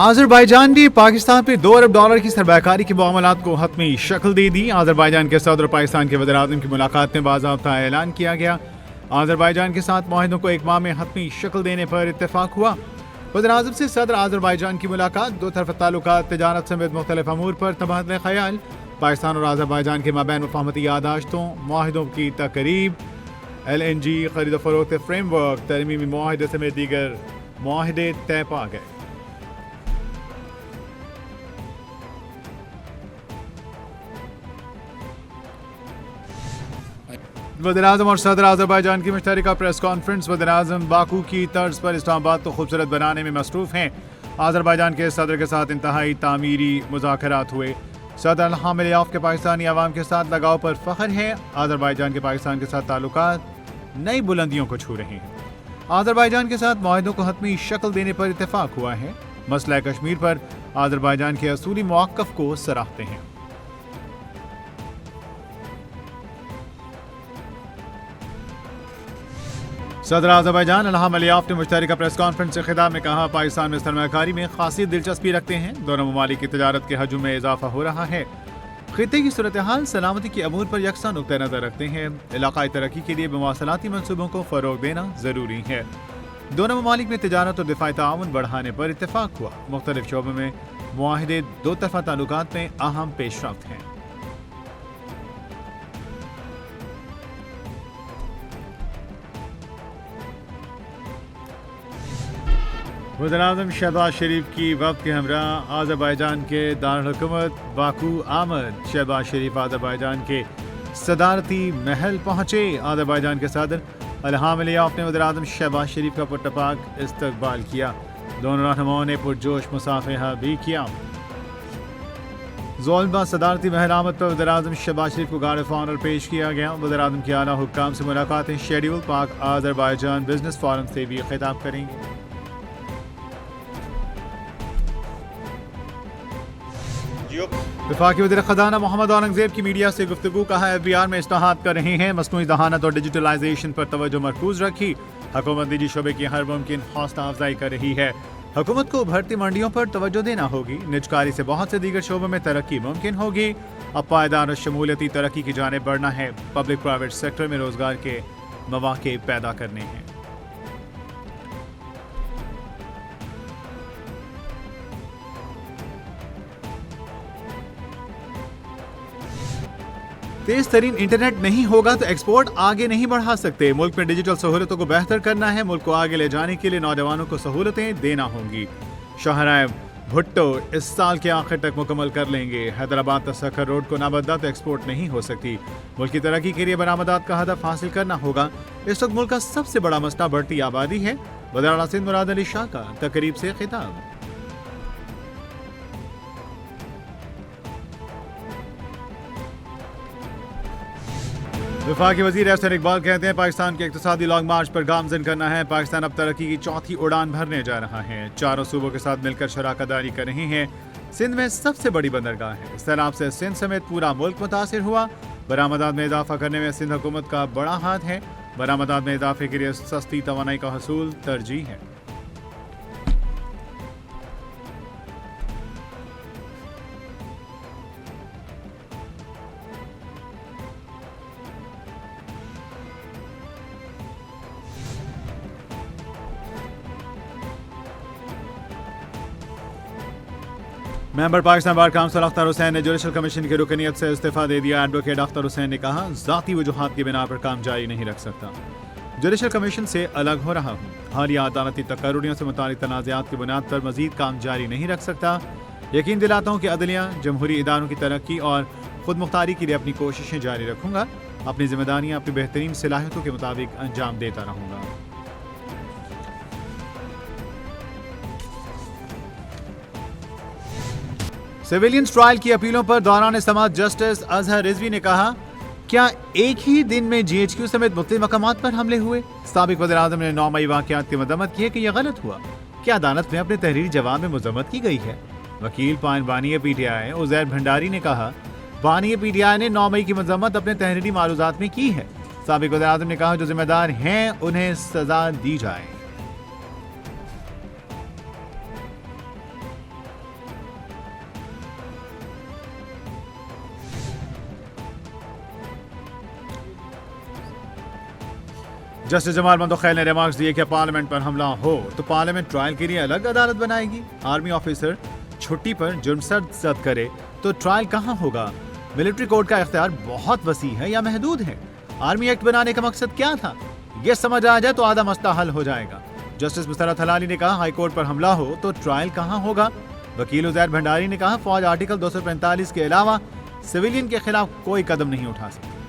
Azerbaijan ने पाकिस्तान पे $2 अरब की सरमायाकारी के मामलात को हतमी शक्ल दे दी। आज़रबाईजान के सदर पाकिस्तान के वज़ीर-ए-आज़म की मुलाकात में बाज़ाब्ता ऐलान किया गया। आज़रबाईजान के साथ मुआहदों को एक माह में हतमी शक्ल देने पर इत्तेफाक हुआ। वज़ीर-ए-आज़म से सदर आज़रबाईजान की मुलाकात, दो तरफ़ा ताल्लुकात, तिजारत समेत मुख्तलिफ अमूर पर तबादला ख़याल, पाकिस्तान और आज़रबाईजान के माबैन मुफ़ाहमती यादाश्तों, मुआहदों की तक़रीब, LNG खरीद फ़रोख्त फ्रेमवर्क, तरमीमी मुआहदे समेत दीगर मुआहदे तय पा गए। वज़ीर-ए-आज़म और सदर आज़रबाईजान की मुश्तरका प्रेस कॉन्फ्रेंस। वज़ीर-ए-आज़म बाकू की तर्ज पर इस्लामाबाद को खूबसूरत बनाने में मसरूफ़ हैं। आज़रबाईजान के सदर के साथ इंतहाई तामीरी मुज़ाकरात हुए। सदर इल्हाम अलियाफ के पाकिस्तानी अवाम के साथ लगाव पर फ़ख्र है। आज़रबाईजान के पाकिस्तान के साथ ताल्लुकात नई बुलंदियों को छू रहे हैं। आज़रबाईजान के साथ मुआहदों को हतमी शक्ल देने पर इत्तेफाक हुआ है। मसला कश्मीर पर आज़रबाईजान के असूली मौक़िफ़ को सराहते हैं। सदर आज़रबाईजान इल्हाम अलियाफ ने मुश्तरका प्रेस कॉन्फ्रेंस से खिताब में कहा, पाकिस्तान में सरमायाकारी में खासी दिलचस्पी रखते हैं। दोनों ममालिक की तजारत के हजम में इजाफा हो रहा है। खित्ते की सूरत हाल सलामती के अमूर पर यकसा नुक्ता नज़र रखते हैं। इलाक़ाई तरक्की के लिए मवासलाती मनसूबों को फ़रोग देना ज़रूरी है। दोनों ममालिक में तजारत और दिफाई ताउन बढ़ाने पर इत्तेफाक हुआ। मुख्तलिफ शोबों में मुआहिदे, दो तरफ़ा ताल्लुकात में अहम पेशरफ्त हैं। वज़ीर-ए-आज़म शहबाज शरीफ की वफ़द के हमरा आज़रबाईजान के दारुल हुकूमत बाकू आमद। शहबाज शरीफ आज़रबाईजान के सदारती महल पहुँचे। आज़रबाईजान के सदर इल्हाम अलियाफ ने वज़ीर-ए-आज़म शहबाज शरीफ का पुरतपाक इस्तकबाल किया। दोनों रहनुमाओं ने पुरजोश मुसाफहा भी किया। ज़ोलबा सदारती महल आमद पर वज़ीर-ए-आज़म शहबाज शरीफ को गार्ड ऑफ ऑनर पेश किया गया। वज़ीर-ए-आज़म के आला हुक्काम से मुलाकातें शेड्यूल। पाक आज़रबाईजान बिजनेस फोरम से भी खिताब करेंगे। वफाकी वज़ीर ख़ज़ाना मोहम्मद औरंगज़ेब की मीडिया से गुफ्तगू। कहा, FBR में इस्लाहात कर रहे हैं, मसनूई ज़हानत और डिजिटलाइजेशन पर तवज्जो मरकूज़ रखी। हुकूमत निजी शोबे की हर मुमकिन हौसला अफजाई कर रही है। हुकूमत को उभरती मंडियों पर तवज्जो देना होगी। निजकारी से बहुत से दीगर शोबों में तरक्की मुमकिन होगी। अब पायदार और शमूलियती तरक्की की जानिब बढ़ना है। पब्लिक प्राइवेट सेक्टर में रोजगार के मौके पैदा करने हैं। तेज तरीन इंटरनेट नहीं होगा तो एक्सपोर्ट आगे नहीं बढ़ा सकते। मुल्क में डिजिटल सहूलतों को बेहतर करना है। मुल्क को आगे ले जाने के लिए नौजवानों को सहूलतें देना होंगी। शाहराह भुट्टो इस साल के आखिर तक मुकम्मल कर लेंगे। हैदराबाद तक सखर रोड को ना बदला तो एक्सपोर्ट नहीं हो सकती। मुल्क की तरक्की के लिए बरामदात का हदफ हासिल करना होगा। इस वक्त मुल्क का सबसे बड़ा मसला बढ़ती आबादी है। वज़ीर आला सिंध मुराद अली शाह का तकरीब से खिताब। वफाकी वज़ीर एहसन इकबाल कहते हैं, पाकिस्तान के इक़्तिसादी लॉन्ग मार्च पर गामज़न करना है। पाकिस्तान अब तरक्की की चौथी उड़ान भरने जा रहा है। चारों सूबों के साथ मिलकर शराकतदारी कर रहे हैं। सिंध में सबसे बड़ी बंदरगाह है। सैलाब से सिंध समेत पूरा मुल्क मुतासिर हुआ। बरामदात में इजाफा करने में सिंध हुकूमत का बड़ा हाथ है। बरामदात में इजाफे के लिए सस्ती तवानाई का हसूल तरजीह है। Member Pakistan bar council Akhtar Hussain ने जुडिशल कमीशन की रुकनीत से इस्तीफा दे दिया। एडवोकेट अख्तर हुसैन ने कहा, ज़ाती वजूहात की बिना पर काम जारी नहीं रख सकता। जुडिशल कमीशन से अलग हो रहा हूँ। हालिया अदालती तकर्रुरियों से मुतालिक तनाज़ात की बुनियाद पर मजीद काम जारी नहीं रख सकता। यकीन दिलाता हूँ कि अदलिया जमहूरी इदारों की तरक्की और खुद मुख्तारी के लिए अपनी कोशिशें जारी रखूँगा। अपनी जिम्मेदारियाँ अपनी बेहतरीन सलाहियतों के मुताबिक अंजाम देता रहूँगा। सिविलियंस ट्रायल की अपीलों पर दौरान समाअत जस्टिस अजहर रिजवी ने कहा, क्या एक ही दिन में GHQ समेत मुख्तलिफ मकामात पर हमले हुए? साबिक वज़ीर-ए-आज़म ने 9 मई वाक़यात की मज़म्मत की है कि यह गलत हुआ। क्या अदालत में अपने तहरीरी जवाब में मज़म्मत की गई है? वकील पाइन बानी PTI उज़ैर भंडारी ने कहा, बानी PTI ने 9 मई की मज़म्मत अपने तहरीरी मालूज़ात में की है। साबिक वज़ीर-ए-आज़म ने कहा, जो जिम्मेदार हैं उन्हें सजा दी जाए। जस्टिस जमाल मंदोखैल ने रिमार्क्स दिए कि पार्लियामेंट पर हमला हो तो पार्लियामेंट ट्रायल के लिए अलग अदालत बनाएगी। आर्मी ऑफिसर छुट्टी पर जुर्म जद करे तो ट्रायल कहाँ होगा? मिलिट्री कोर्ट का इख्तियार बहुत वसी है या महदूद है? आर्मी एक्ट बनाने का मकसद क्या था? ये समझ आ जाए तो आधा मसला हल हो जाएगा। जस्टिस मुस्तरद हलाली ने कहा हाई कोर्ट पर हमला हो तो ट्रायल कहाँ होगा? वकील उजैर भंडारी ने कहा फौज आर्टिकल 245 के अलावा सिविलियन के खिलाफ कोई कदम नहीं उठा सकती।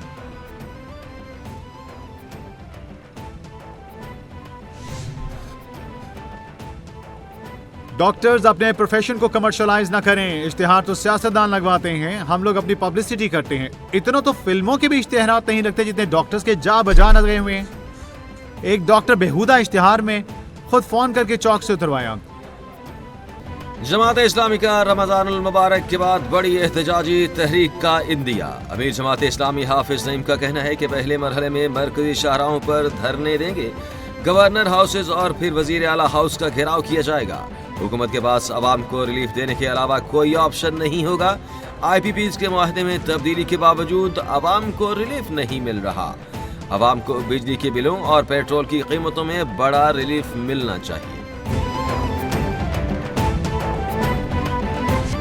डॉक्टर्स अपने प्रोफेशन को कमर्शलाइज ना करें। इश्तिहार तो सियासतदान लगवाते हैं, हम लोग अपनी पब्लिसिटी करते हैं। इतना तो फिल्मों के भी इश्तिहारात नहीं लगते जितने डॉक्टर्स के जा बजा लगे हुए हैं। एक डॉक्टर बेहुदा इश्तिहार में खुद फोन करके चौक से उतरवाया। जमात इस्लामी का रमजानुल मुबारक के बाद बड़ी एहतजाजी तहरीक का इंदिया। अमीर जमात इस्लामी हाफिज नईम का कहना है कि पहले मरहले में मरकजी शाहराहों पर धरने देंगे, गवर्नर हाउसेज और फिर वजीर आला हाउस का घेराव किया जाएगा। हुकूमत के पास अवाम को रिलीफ देने के अलावा कोई ऑप्शन नहीं होगा। IPPs के मुआहदे में तब्दीली के बावजूद अवाम को रिलीफ नहीं मिल रहा। अवाम को बिजली के बिलों और पेट्रोल की कीमतों में बड़ा रिलीफ मिलना चाहिए।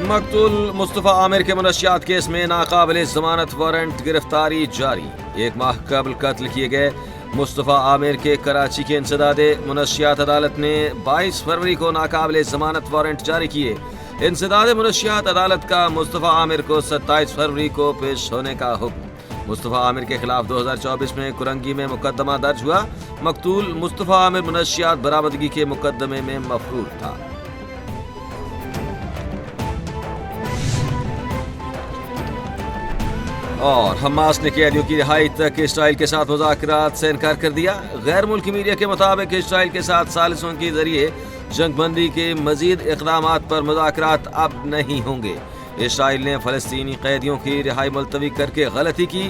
मकतूल मुस्तफा आमिर के मुनशियात केस में नाकाबिल जमानत वारंट गिरफ्तारी जारी। 1 माह कबल कत्ल किए गए मुस्तफा आमिर के कराची के इंसदादे मुनशियात अदालत ने 22 फरवरी को नाकाबिल जमानत वारंट जारी किए। इंसदादे मुनशियात अदालत का मुस्तफा आमिर को 27 फरवरी को पेश होने का हुक्म। मुस्तफा आमिर के खिलाफ 2024 में कुरंगी में मुकदमा दर्ज हुआ। मकतूल मुस्तफा आमिर मुनशियात बरामदगी के मुकदमे में मफरूर था। और हमास ने कैदियों की रिहाई तक इसराइल के साथ मुज़ाकरात से इनकार कर दिया। गैर मुल्की मीडिया के मुताबिक इसराइल के साथ सालिसों के जरिए जंगबंदी के मजीद इक़दामात पर मुज़ाकरात अब नहीं होंगे। इसराइल ने फ़लस्तीनी कैदियों की रिहाई मुलतवी करके गलती की।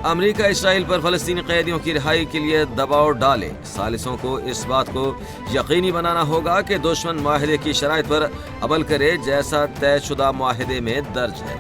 अमेरिका इसराइल पर फ़लस्तीनी कैदियों की रिहाई के लिए दबाव डाले। सालिसों को इस बात को यकीनी बनाना होगा कि दुश्मन मुआहदे की शराइत पर अमल करे जैसा तयशुदा मुआहदे में दर्ज है।